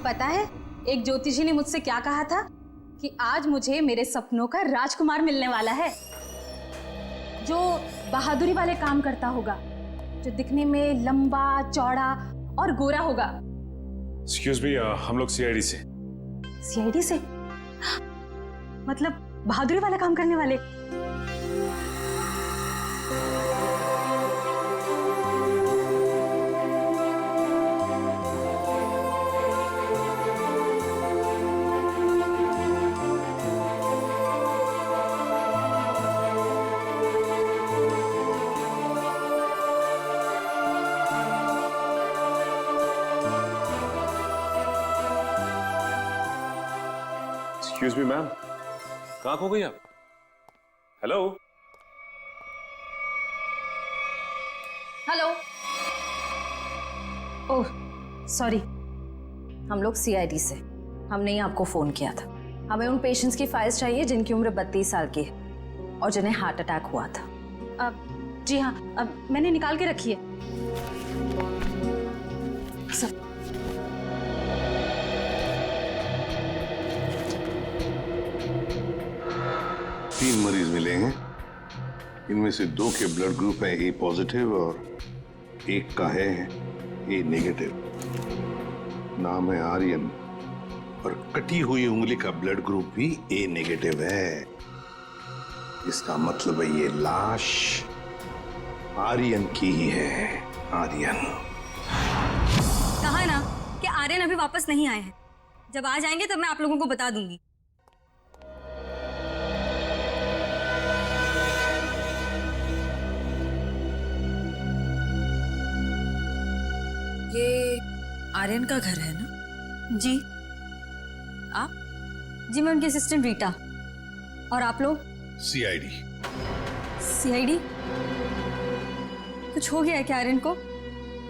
पता है एक ज्योतिषी ने मुझसे क्या कहा था कि आज मुझे मेरे सपनों का राजकुमार मिलने वाला है, जो बहादुरी वाले काम करता होगा, जो दिखने में लंबा चौड़ा और गोरा होगा। एक्सक्यूज मी, हम लोग सीआईडी से। सीआईडी से? मतलब बहादुरी वाला काम करने वाले? एक्सक्यूज मी मैम, कहाँ खो गई आप? Hello hello. ओह सॉरी, हम लोग सीआईडी से। हमने ही आपको फोन किया था। हमें उन पेशेंट्स की फाइल्स चाहिए जिनकी उम्र 32 साल की है और जिन्हें हार्ट अटैक हुआ था। जी हाँ, मैंने निकाल के रखी है सब। 3 मरीज मिलेंगे। इनमें से 2 के ब्लड ग्रुप है ए पॉजिटिव और 1 का है ए नेगेटिव। नाम है आर्यन और कटी हुई उंगली का ब्लड ग्रुप भी ए नेगेटिव है। इसका मतलब है ये लाश आर्यन की ही है। आर्यन कहा है ना कि आर्यन अभी वापस नहीं आए हैं। जब आ जाएंगे तब मैं आप लोगों को बता दूंगी। ये आर्यन का घर है ना? जी। आप? जी मैं उनकी असिस्टेंट रीटा। और आप लोग? सीआईडी। सीआईडी? कुछ हो गया है क्या आर्यन को?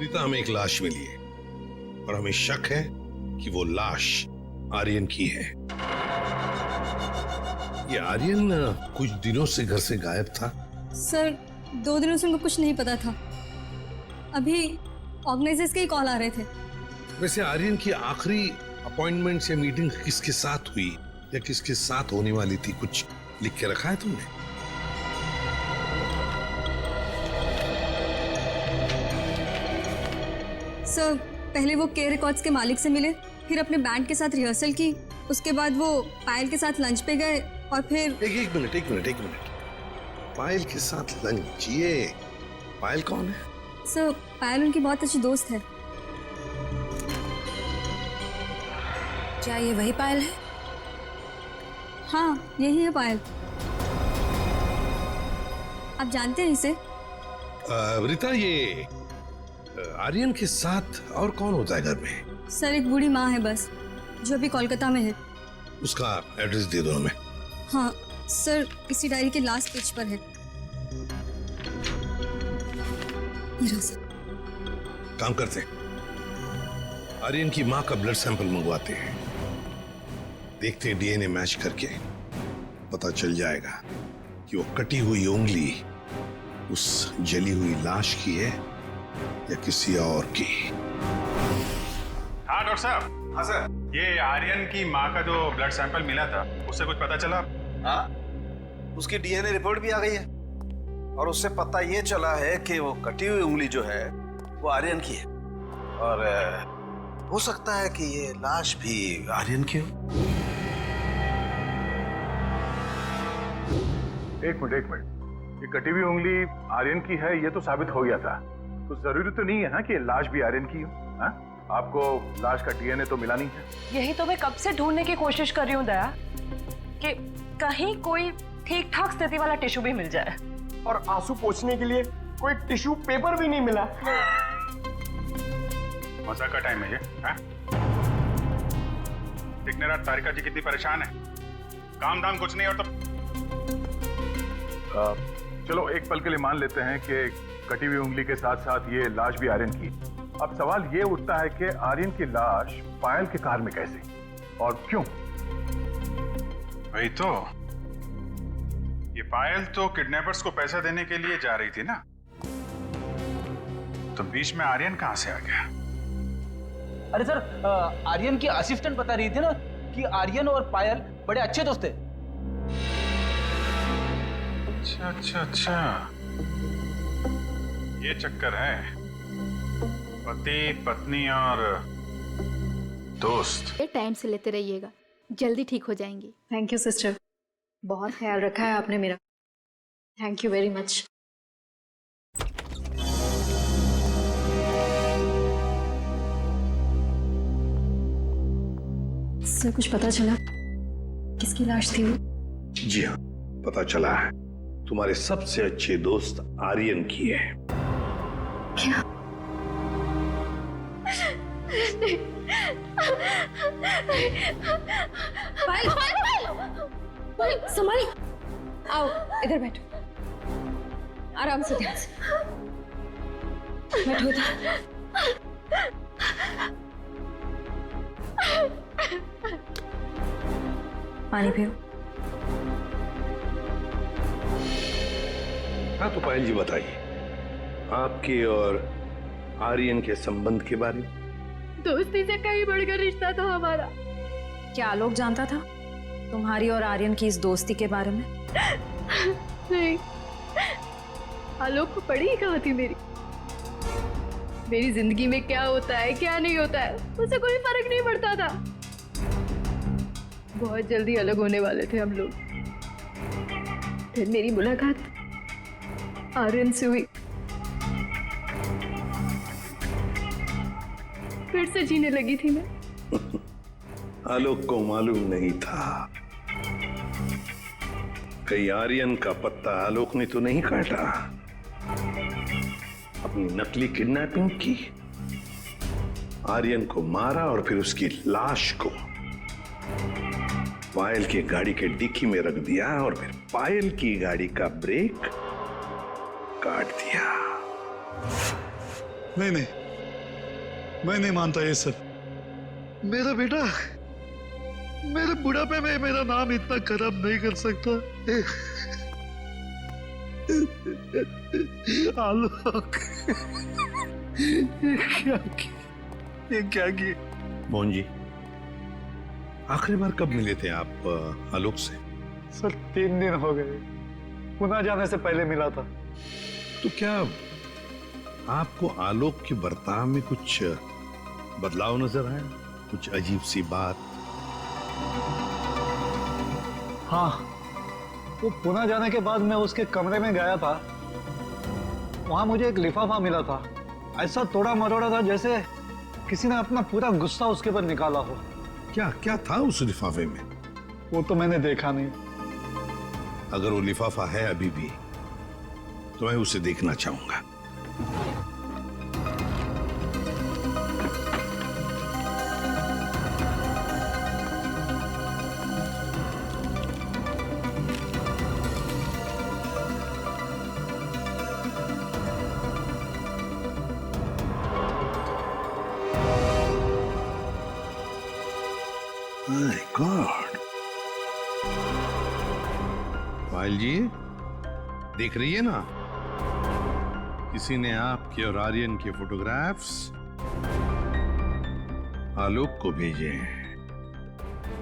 रीता, हमें एक लाश मिली है और हमें शक है कि वो लाश आर्यन की है। ये आर्यन कुछ दिनों से घर से गायब था। सर 2 दिनों से उनको कुछ नहीं पता था। अभी ऑर्गेनाइजर्स के ही कॉल आ रहे थे। वैसे आर्यन की आखिरी अपॉइंटमेंट से मीटिंग किसके साथ हुई या किसके साथ होने वाली थी, कुछ लिख के रखा है तुमने? सर पहले वो के रिकॉर्ड्स के मालिक से मिले, फिर अपने बैंड के साथ रिहर्सल की, उसके बाद वो पायल के साथ लंच पे गए और फिर एक मिनट। पायल के साथ लंच? ये पायल कौन है? सर पायल उनकी बहुत अच्छी दोस्त है। क्या ये वही पायल है? हाँ यही है पायल। आप जानते हैं इसे? रीता, ये आर्यन के साथ और कौन होता है घर में? सर एक बूढ़ी माँ है बस, जो अभी कोलकाता में है। उसका एड्रेस दे दो हमें। हाँ सर, इसी डायरी के लास्ट पेज पर है। ये रहा सर। काम करते हैं, आर्यन की माँ का ब्लड सैंपल मंगवाते हैं। देखते हैं डीएनए मैच करके पता चल जाएगा कि वो कटी हुई उंगली उस जली हुई लाश की है या किसी और की। हाँ डॉक्टर साहब। हाँ सर। ये आर्यन की माँ का जो ब्लड सैंपल मिला था, उससे कुछ पता चला? हाँ, उसकी डीएनए रिपोर्ट भी आ गई है और उससे पता ये चला है कि वो कटी हुई उंगली जो है वो आर्यन की है और हो सकता है कि ये लाश भी आर्यन की हो। एक मिनट, ये कटी हुई उंगली आर्यन की है ये तो साबित हो गया था, तो जरूरी तो नहीं है ना कि लाश भी आर्यन की हो। हाँ? आपको लाश का डीएनए तो मिला नहीं है। यही तो मैं कब से ढूंढने की कोशिश कर रही हूँ दया, कि कहीं कोई ठीक ठाक स्थिति वाला टिश्यू भी मिल जाए। और आंसू पोंछने के लिए कोई टिश्यू पेपर भी नहीं मिला। मजाक का टाइम है ये? हाँ? देखने रात तारिका जी कितनी परेशान है, काम धाम कुछ नहीं और तो चलो एक पल के लिए मान लेते हैं कि कटी हुई उंगली के साथ साथ ये लाश भी आर्यन की। अब सवाल ये उठता है कि आर्यन की लाश पायल के कार में कैसे और क्यों? वही तो, ये पायल तो किडनैपर्स को पैसा देने के लिए जा रही थी ना, तो बीच में आर्यन कहां से आ गया? अरे सर, आर्यन की असिस्टेंट बता रही थी ना कि आर्यन और पायल बड़े अच्छे दोस्त थे। अच्छा अच्छा अच्छा, ये चक्कर है, पति पत्नी और दोस्त। टाइम से लेते रहिएगा, जल्दी ठीक हो जाएंगी। थैंक यू सिस्टर, बहुत ख्याल रखा है आपने मेरा। Thank you very much. Sir, कुछ पता चला किसकी लाश थी वो? जी हाँ, पता चला है, तुम्हारे सबसे अच्छे दोस्त आर्यन की है। क्या? पायल, पायल, संभाली। आओ इधर बैठो, आराम से, ध्यान से बैठो इधर। पानी पियो। हाँ तो पायल जी बताइए, आपके और आर्यन के संबंध के बारे में। दोस्ती से कहीं बढ़कर रिश्ता था हमारा। क्या आलोक जानता था तुम्हारी और आर्यन की इस दोस्ती के बारे में? नहीं, आलोक को पड़ी ही कहाँ थी मेरी जिंदगी में क्या होता है क्या नहीं होता है उसे कोई फर्क नहीं पड़ता था। बहुत जल्दी अलग होने वाले थे हम लोग। फिर मेरी मुलाकात आर्यन से हुई, फिर से जीने लगी थी मैं। आलोक को मालूम नहीं था कहीं आर्यन का पत्ता आलोक ने तो नहीं काटा। अपनी नकली किडनैपिंग की, आर्यन को मारा और फिर उसकी लाश को पायल की गाड़ी के डिक्की में रख दिया और फिर पायल की गाड़ी का ब्रेक काट दिया। नहीं नहीं, मैं नहीं मानता ये सब। मेरा बेटा मेरे बुढ़ापे में मेरा नाम इतना खराब नहीं कर सकता। आलोक, ये क्या किए? मोहन जी, आखिरी बार कब मिले थे आप आलोक से? सर 3 दिन हो गए, पुणे जाने से पहले मिला था। तो क्या आपको आलोक के बर्ताव में कुछ बदलाव नजर आया? कुछ अजीब सी बात? हाँ, वो पुणे जाने के बाद मैं उसके कमरे में गया था। वहां मुझे एक लिफाफा मिला था, ऐसा तोड़ा मरोड़ा था जैसे किसी ने अपना पूरा गुस्सा उसके ऊपर निकाला हो। क्या क्या था उस लिफाफे में? वो तो मैंने देखा नहीं। अगर वो लिफाफा है अभी भी तो मैं उसे देखना चाहूंगा। My God! पायल जी, देख रही है ना, किसी ने आपके और आर्यन के फोटोग्राफ्स आलोक को भेजे हैं।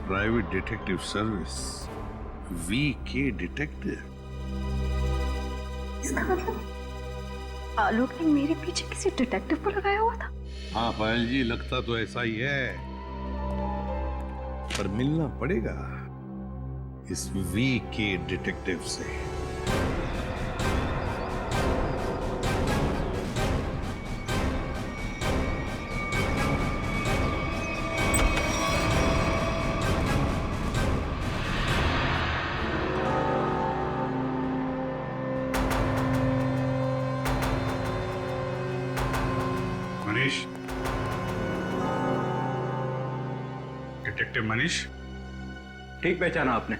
Private detective service, VK detective. इसका मतलब आलोक ने मेरे पीछे किसी डिटेक्टिव को लगाया हुआ था। हाँ पायल जी, लगता तो ऐसा ही है, पर मिलना पड़ेगा इस VK डिटेक्टिव से। मनीष, डिटेक्टिव मनीष। ठीक पहचाना आपने।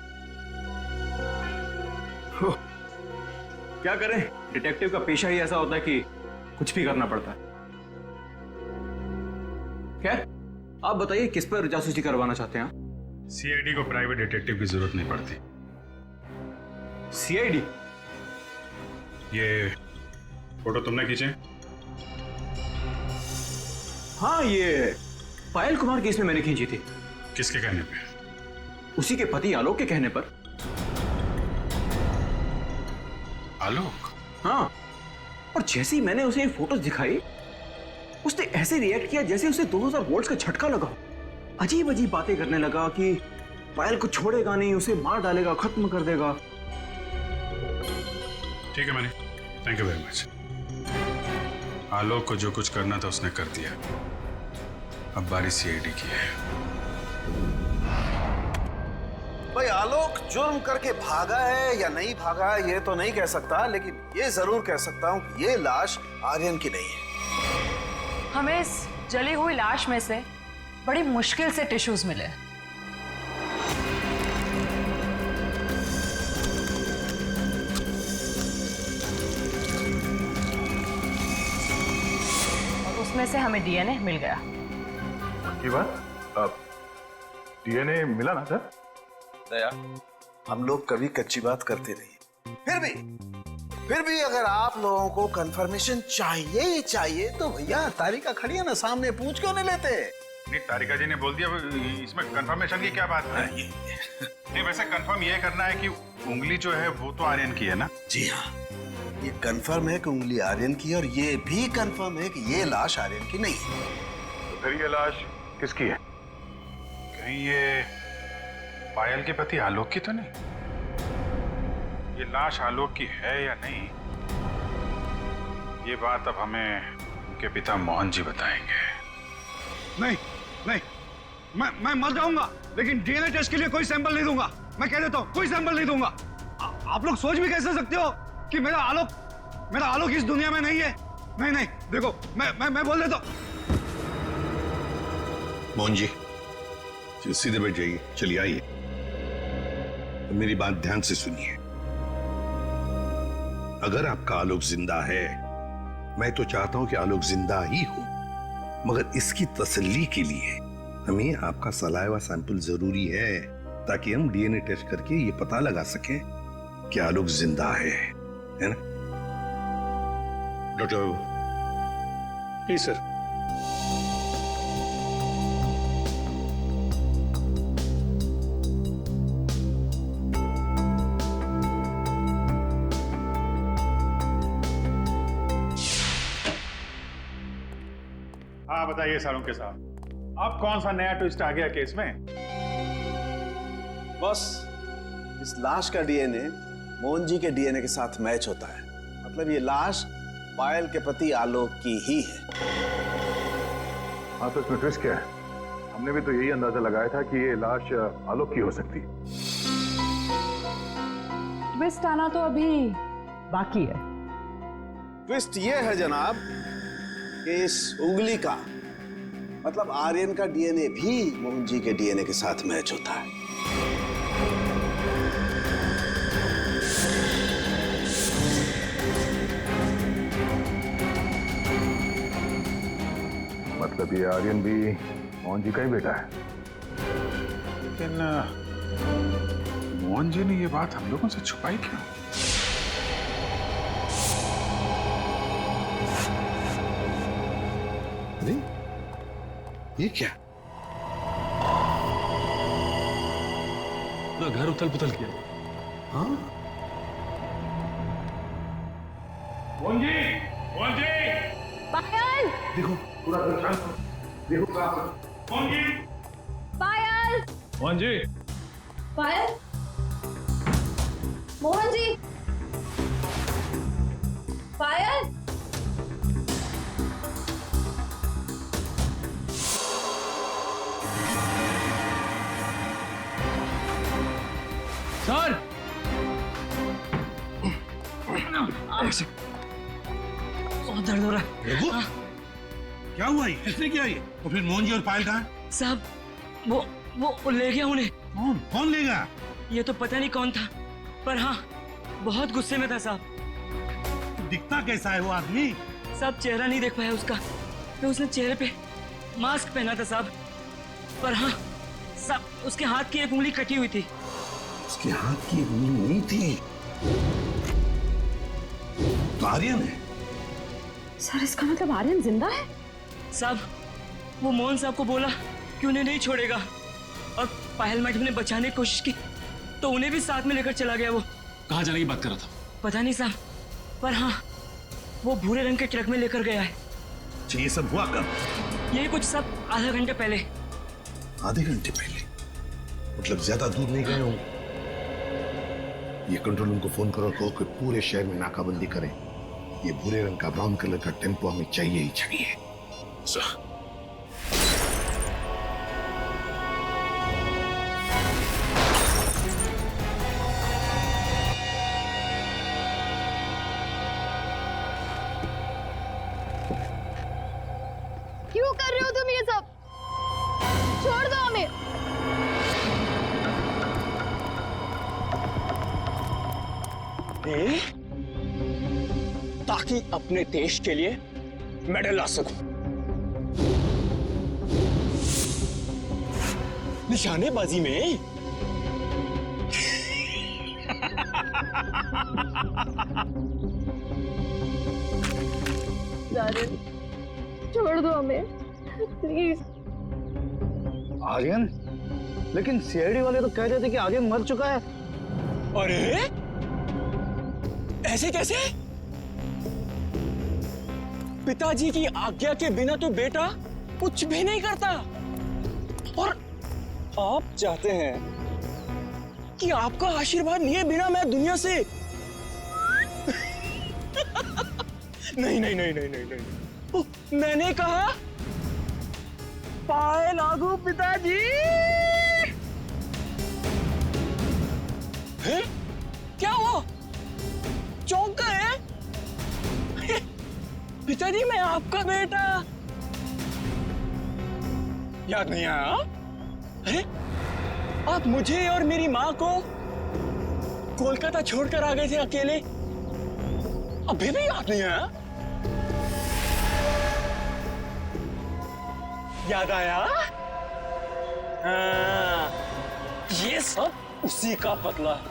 क्या करें, डिटेक्टिव का पेशा ही ऐसा होता है कि कुछ भी करना पड़ता है। खैर, आप बताइए किस पर जासूसी करवाना चाहते हैं? CID को प्राइवेट डिटेक्टिव की जरूरत नहीं पड़ती। CID? ये फोटो तुमने खींचे? हाँ, ये पायल कुमार केस में मैंने खींची थी। किसके कहने पे? उसी के पति आलोक के कहने पर। आलोक? हाँ, और जैसे ही मैंने उसे ये फोटोज दिखाई, उसने ऐसे रिएक्ट किया जैसे उसे 2000 वोल्ट्स का झटका लगा। अजीब अजीब बातें करने लगा कि पायल को छोड़ेगा नहीं, उसे मार डालेगा, खत्म कर देगा। ठीक है मैंने, थैंक यू वेरी मच। आलोक को जो कुछ करना था उसने कर दिया, अब बारी सीआईडी की है। भाई आलोक जुर्म करके भागा है या नहीं भागा ये तो नहीं कह सकता, लेकिन ये जरूर कह सकता हूं कि ये लाश आर्यन की नहीं है। हमें इस जली हुई लाश में से बड़ी मुश्किल से टिश्यूज मिले। और उसमें से हमें डीएनए मिल गया। की बात? डीएनए मिला ना सर? दया, हम लोग कभी कच्ची बात करते नहीं। फिर भी अगर आप लोगों को कंफर्मेशन चाहिए ही चाहिए तो भैया तारिका खड़ी है ना सामने, पूछ क्यों नहीं लेते? नहीं, तारिका जी ने बोल दिया, इसमें कंफर्मेशन की क्या बात है? नहीं, वैसे कंफर्म ये करना है कि उंगली जो है वो तो आर्यन की है ना? जी हाँ, ये कंफर्म है कि उंगली आर्यन की है, और ये भी कंफर्म है कि ये लाश आर्यन की नहीं है। तो फिर ये लाश किसकी है? कहीं ये पायल के पति आलोक की तो नहीं? ये लाश आलोक की है या नहीं, ये बात अब हमें उनके पिता मोहन जी बताएंगे। नहीं नहीं, मैं मर जाऊंगा लेकिन डीएनए टेस्ट के लिए कोई सैंपल नहीं दूंगा। मैं कह देता हूँ कोई सैंपल नहीं दूंगा। आप लोग सोच भी कैसे सकते हो कि मेरा आलोक इस दुनिया में नहीं है? नहीं नहीं, देखो मैं बोल देता हूँ। मोहन जी सीधे बैठ जाइए, चलिए आइए, तो मेरी बात ध्यान से सुनिए। अगर आपका आलोक जिंदा है, मैं तो चाहता हूं कि आलोक जिंदा ही हो, मगर इसकी तसल्ली के लिए हमें आपका सलाइवा सैंपल जरूरी है, ताकि हम डीएनए टेस्ट करके ये पता लगा सकें कि आलोक जिंदा है ना? डॉक्टर जी सर। हाँ बताइए सालुंके साहब, अब कौन सा नया ट्विस्ट आ गया केस में? बस इस लाश का डीएनए मोहन जी के डीएनए के साथ मैच होता है, मतलब ये लाश पायल के पति आलोक की ही है। हाँ तो इसमें ट्विस्ट क्या है? हमने भी तो यही अंदाजा लगाया था कि ये लाश आलोक की हो सकती है। ट्विस्ट आना तो अभी बाकी है। ट्विस्ट ये है जनाब कि इस उंगली का मतलब आर्यन का डीएनए भी मोहन जी के डीएनए के साथ मैच होता है। मतलब ये आर्यन भी मोहन जी का ही बेटा है। लेकिन मोहन जी ने ये बात हम लोगों से छुपाई क्यों? अरे ये क्या? पूरा घर उथल पुथल किया। हाँ मोहन जी, मोहन जी, पायल! देखो पूरा घर शांत हो। देखो मोहन जी, पायल! मोहन जी, पायल! मोहन जी! पायल! सर! बहुत दर्द हो रहा है। देखो क्या हुआ? ये किसने किया ये? तो फिर मोहन जी और पायल कहाँ? साहब वो ले गया उन्हें। कौन ले गया? ये तो पता नहीं कौन था, पर हाँ बहुत गुस्से में था साहब। दिखता कैसा है वो आदमी? साहब चेहरा नहीं देख पाया उसका, तो उसने चेहरे पे मास्क पहना था साहब। पर हाँ साहब उसके हाथ की एक उंगली कटी हुई थी। उसके हाथ की उंगली नहीं थी तो आर्यन है। सर इसका मतलब आर्यन जिंदा है? साहब वो मोहन साहब को बोला कि उन्हें नहीं छोड़ेगा, और पायल मैडम ने बचाने की कोशिश की तो उन्हें भी साथ में लेकर चला गया। वो कहाँ जाने की बात कर रहा था? पता नहीं साहब, पर हाँ वो भूरे रंग के ट्रक में लेकर गया है। ये सब हुआ कब? ये कुछ सब आधा घंटे पहले। आधे घंटे पहले? मतलब ज्यादा दूर नहीं गए होंगे। ये कंट्रोल रूम को फोन करो, कहो कि पूरे शहर में नाकाबंदी करें। ये भूरे रंग का ब्राउन कलर का टेम्पो हमें चाहिए ही चाहिए। सर क्यों कर रहे हो तुम ये सब? छोड़ दो हमें। ताकि अपने देश के लिए मेडल ला सकूं। निशानेबाजी में आर्यन, छोड़ दो हमें प्लीज। आर्यन? लेकिन सीआईडी वाले तो कह रहे थे कि आर्यन मर चुका है। अरे ऐसे कैसे? पिताजी की आज्ञा के बिना तो बेटा कुछ भी नहीं करता, और आप चाहते हैं कि आपका आशीर्वाद लिए बिना मैं दुनिया से नहीं नहीं नहीं नहीं नहीं नहीं, मैंने कहा पाए लागू पिताजी। क्या हुआ? चौंक गए? पिताजी मैं आपका बेटा। याद नहीं आया? अरे आप मुझे और मेरी माँ को कोलकाता छोड़कर आ गए थे अकेले, अभी भी याद नहीं आया? याद आया? ये सब उसी का बदला है।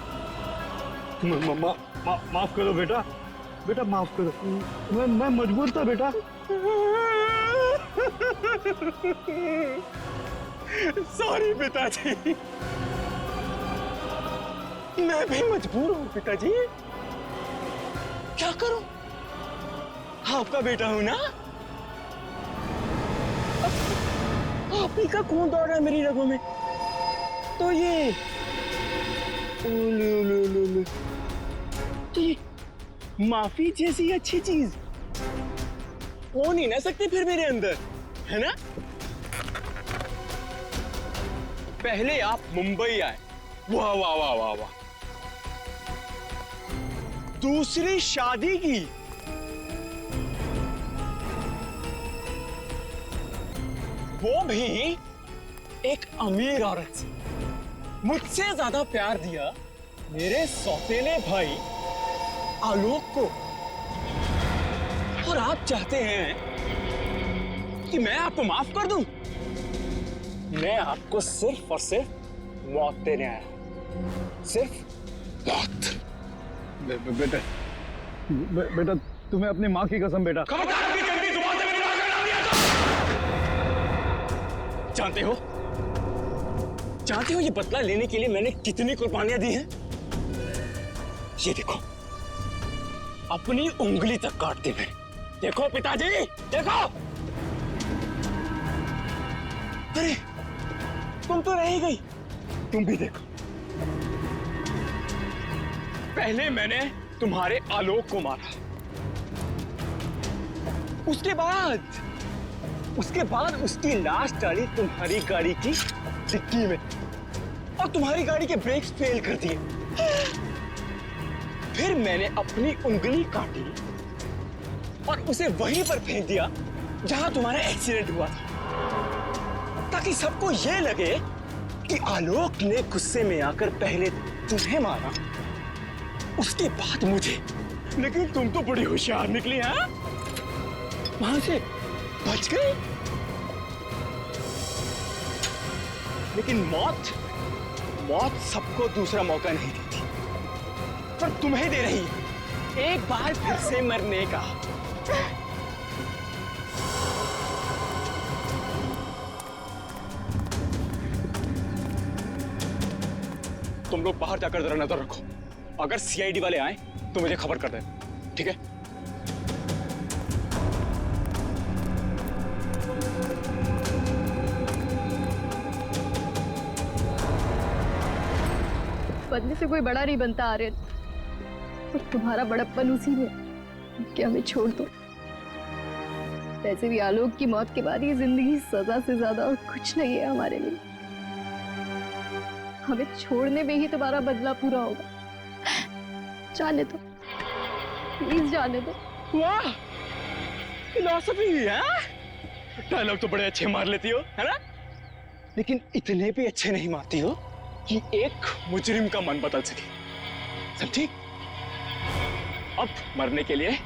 माफ करो बेटा, बेटा माफ करो। मैं मजबूर था बेटा। सॉरी पिताजी, मैं भी मजबूर हूँ पिताजी। क्या करूं? आपका बेटा हूं ना। आप ही का खून दौड़ रहा है मेरी रगों में, तो ये तो ये माफी जैसी अच्छी चीज हो नहीं ना सकती फिर मेरे अंदर, है ना? पहले आप मुंबई आए, वाह वाह वाह वाह वाह। दूसरी शादी की, वो भी एक अमीर औरत से। मुझसे ज्यादा प्यार दिया मेरे सौतेले भाई आलोक को, और आप चाहते हैं कि मैं आपको माफ कर दूं? मैं आपको सिर्फ और सिर्फ मौत देने आया, सिर्फ मौत। बेटा तुम्हें अपनी माँ की कसम बेटा। जानते हो ये बदला लेने के लिए मैंने कितनी कुर्बानियां दी हैं? ये देखो, अपनी उंगली तक काट दी मैंने। देखो पिताजी, देखो। अरे तुम तो रह ही गई, तुम भी देखो। पहले मैंने तुम्हारे आलोक को मारा, उसके बाद उसकी लाश डाली तुम्हारी गाड़ी की डिक्की में, और तुम्हारी गाड़ी के ब्रेक्स फेल कर दिए। फिर मैंने अपनी उंगली काटी और उसे वहीं पर फेंक दिया जहां तुम्हारा एक्सीडेंट हुआ था, ताकि सबको यह लगे कि आलोक ने गुस्से में आकर पहले तुम्हें मारा, उसके बाद मुझे। लेकिन तुम तो बड़ी होशियार निकली, हाँ? वहां से बच गई। लेकिन मौत सबको दूसरा मौका नहीं देती, पर तुम्हें दे रही है एक बार फिर से मरने का। तुम लोग बाहर जाकर जरा नजर रखो, अगर सीआईडी वाले आए तो मुझे खबर कर देना, ठीक है? बनने से कोई बड़ा नहीं बनता आर्यन, और तुम्हारा बड़प्पन उसी में कि हमें छोड़ दो। वैसे भी आलोक की मौत के बाद ये जिंदगी सजा से ज्यादा और कुछ नहीं है हमारे लिए। हमें छोड़ने में ही तुम्हारा बदला पूरा होगा। जाने दो, प्लीज जाने दो। वाह, फिलॉसफी है। डायलॉग तो बड़े अच्छे मार लेती हो, है ना? लेकिन इतने भी अच्छे नहीं मारती हो कि एक मुजरिम का मन बदल सके, समझी? अब मरने के लिए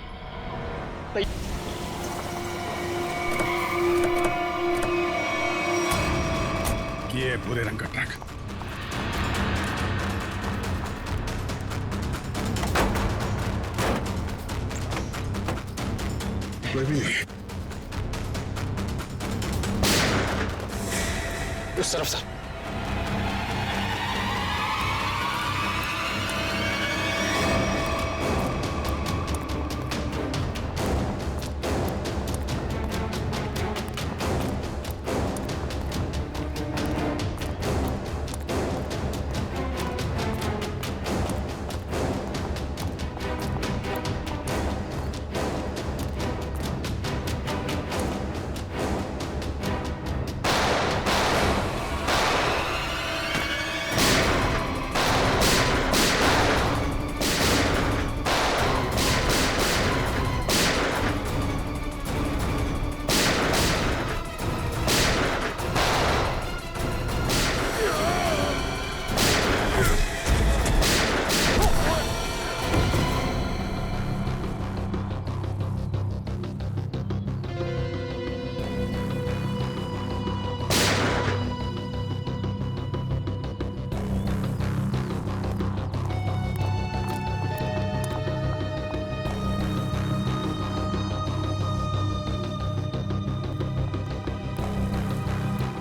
ये भूरे रंग का ट्रक। कोई भी नहीं। उस तरफ sir.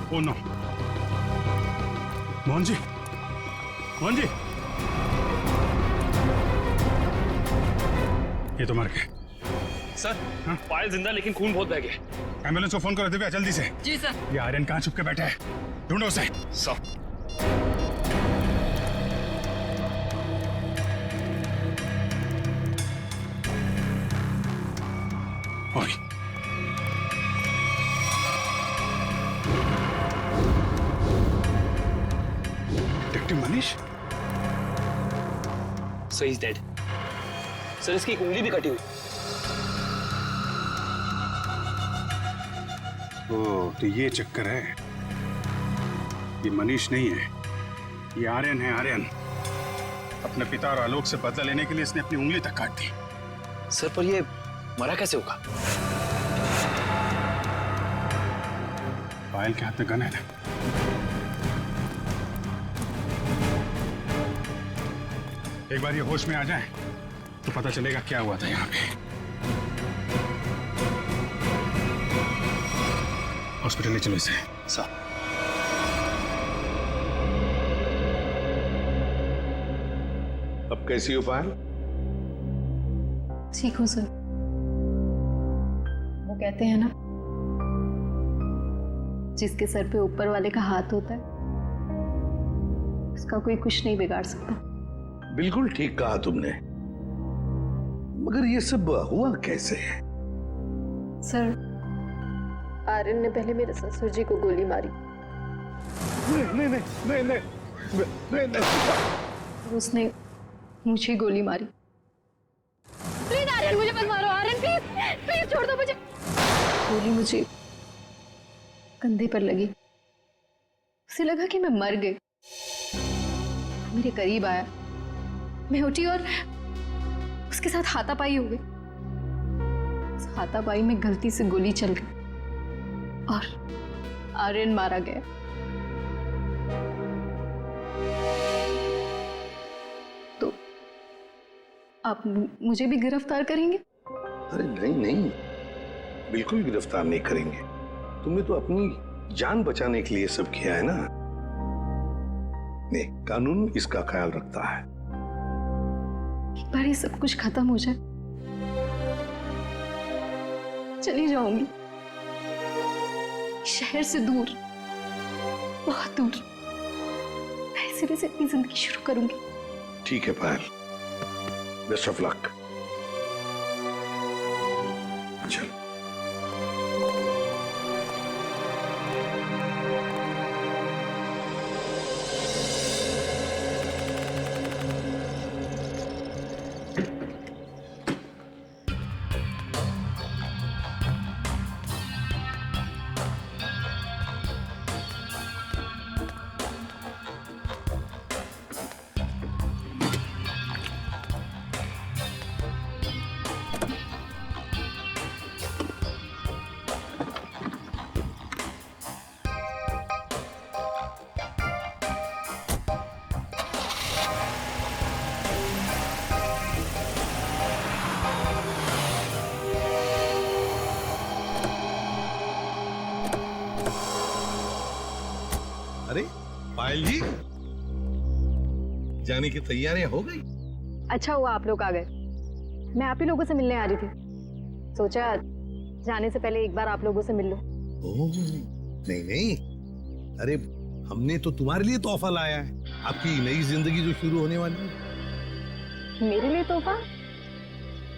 Oh no, Mohan ji, Mohan ji, ये तो मर गए। सर, पायल जिंदा लेकिन खून बहुत बह गया। एम्बुलेंस को फोन करो दिव्या, जल्दी से। जी सर। ये आर्यन कहाँ छुप के बैठा है, ढूंढो उसे। सर। ओए। Detective Manish? So is dead. Sir, इसकी एक उंगली भी कटी हुई। ओ, तो ये चक्कर है। ये मनीष नहीं है, ये आर्यन है। आर्यन अपने पिता और आलोक से बदला लेने के लिए इसने अपनी उंगली तक काट दी। सर, पर ये मरा कैसे होगा? पायल के हाथ में गन है ना। एक बार ये होश में आ जाए तो पता चलेगा क्या हुआ था यहाँ पे। हॉस्पिटल ले चलो इसे। सर। अब कैसी हो पायल? ठीक हूँ सर। वो कहते हैं ना, जिसके सर पे ऊपर वाले का हाथ होता है उसका कोई कुछ नहीं बिगाड़ सकता। बिल्कुल ठीक कहा तुमने, मगर ये सब हुआ कैसे? सर, आर्यन ने पहले मेरे ससुर जी को गोली मारी। नहीं नहीं नहीं नहीं नहीं नहीं। उसने मुझे गोली मारी। प्लीज आर्यन, मुझे मत मारो आर्यन, प्लीज प्लीज छोड़ दो मुझे। गोली मुझे कंधे पर लगी, उसे लगा कि मैं मर गई। मेरे करीब आया, मैं उठी और उसके साथ हाथापाई हो गई। उस हाथापाई में गलती से गोली चल गई और आर्यन मारा गया। तो आप मुझे भी गिरफ्तार करेंगे? अरे नहीं नहीं, बिल्कुल गिरफ्तार नहीं करेंगे। तुमने तो अपनी जान बचाने के लिए सब किया है ना। नहीं, कानून इसका ख्याल रखता है। एक बार ये सब कुछ खत्म हो जाए, चली जाऊंगी शहर से दूर, बहुत दूर। मैं सिरे से अपनी जिंदगी शुरू करूंगी। ठीक है पायल, बेस्ट ऑफ लक। चल। अरे पायल जी, जाने की तैयारियां हो गई? अच्छा हुआ आप लोग आ गए। मैं आप ही लोगों से मिलने आ रही थी, सोचा जाने से पहले एक बार आप लोगों से मिल लो। ओह, नहीं नहीं, अरे हमने तो तुम्हारे लिए तोहफा लाया है, आपकी नई जिंदगी जो शुरू होने वाली है। मेरे लिए तोहफा?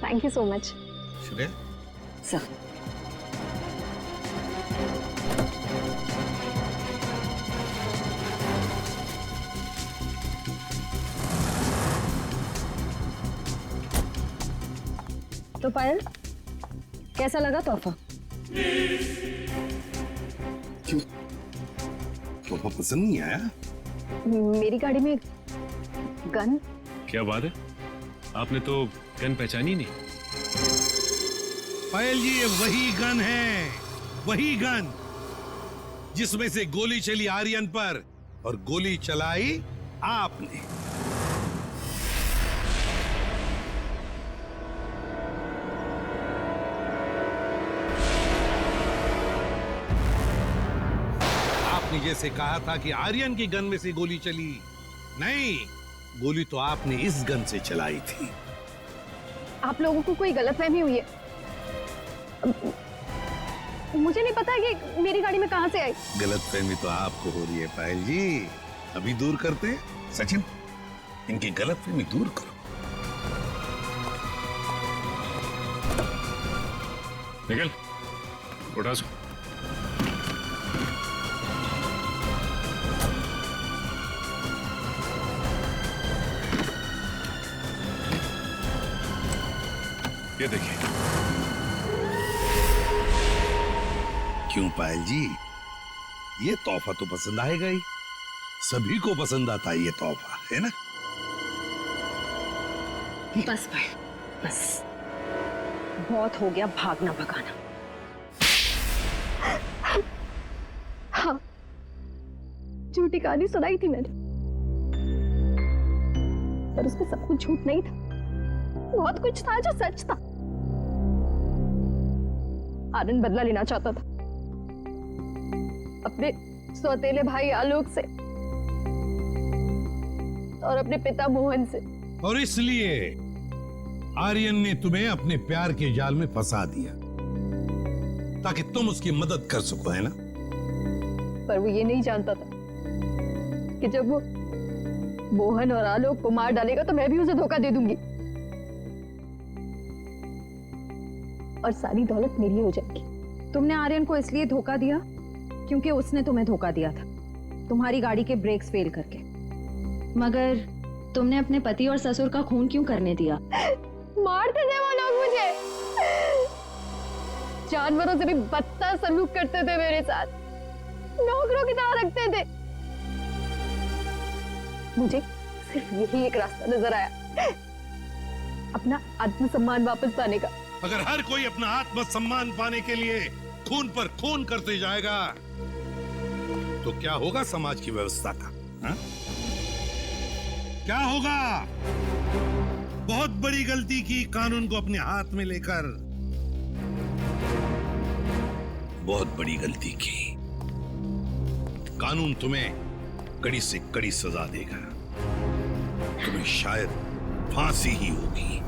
Thank you so much. Shreya sir, तो पायल, कैसा लगा तोहफा? क्यों, तोहफा पसंद नहीं आया? मेरी गाड़ी में गन। क्या बात है, आपने तो गन पहचानी नहीं? पायल जी, ये वही गन है, वही गन जिसमें से गोली चली आर्यन पर और गोली चलाई आपने। आपने जैसे कहा था कि आर्यन की गन में से गोली चली, नहीं, गोली तो आपने इस गन से चलाई थी। आप लोगों को कोई गलतफहमी हुई है। मुझे नहीं पता कि मेरी गाड़ी में कहां से आई। गलतफहमी तो आपको हो रही है पायल जी, अभी दूर करते हैं। सचिन, इनकी गलतफहमी दूर करो। निकल, उठा सो। ये देखिए। क्यों पायल जी, ये तोहफा तो पसंद आएगा ही, सभी को पसंद आता है ये तोहफा, है ना? बस भाई, बस बहुत हो गया भागना भगाना। हाँ, झूठी कहानी सुनाई थी मैंने, पर उसमें सब कुछ झूठ नहीं था, बहुत कुछ था जो सच था। आनंद बदला लेना चाहता था अपने सौतेले भाई आलोक से और अपने पिता मोहन से, और इसलिए आर्यन ने तुम्हें अपने प्यार के जाल में फंसा दिया ताकि तुम उसकी मदद कर सको, है ना? पर वो ये नहीं जानता था कि जब वो मोहन और आलोक को मार डालेगा तो मैं भी उसे धोखा दे दूंगी और सारी दौलत मेरी हो जाएगी। तुमने आर्यन को इसलिए धोखा दिया क्योंकि उसने तुम्हें धोखा दिया था, तुम्हारी गाड़ी के ब्रेक्स फेल करके। मगर तुमने अपने पति और ससुर का खून क्यों करने दिया? मारते थे वो लोग मुझे, जानवरों से भी बदतर सलूक करते थे मेरे साथ, नौकरों की तरह रखते थे। मुझे सिर्फ यही एक रास्ता नजर आया, अपना आत्मसम्मान वापस पाने का। अगर हर कोई अपना आत्मसम्मान पाने के लिए खून पर खून करते जाएगा तो क्या होगा समाज की व्यवस्था का? हा? क्या होगा? बहुत बड़ी गलती की कानून को अपने हाथ में लेकर, बहुत बड़ी गलती की। कानून तुम्हें कड़ी से कड़ी सजा देगा। तुम्हें शायद फांसी ही होगी।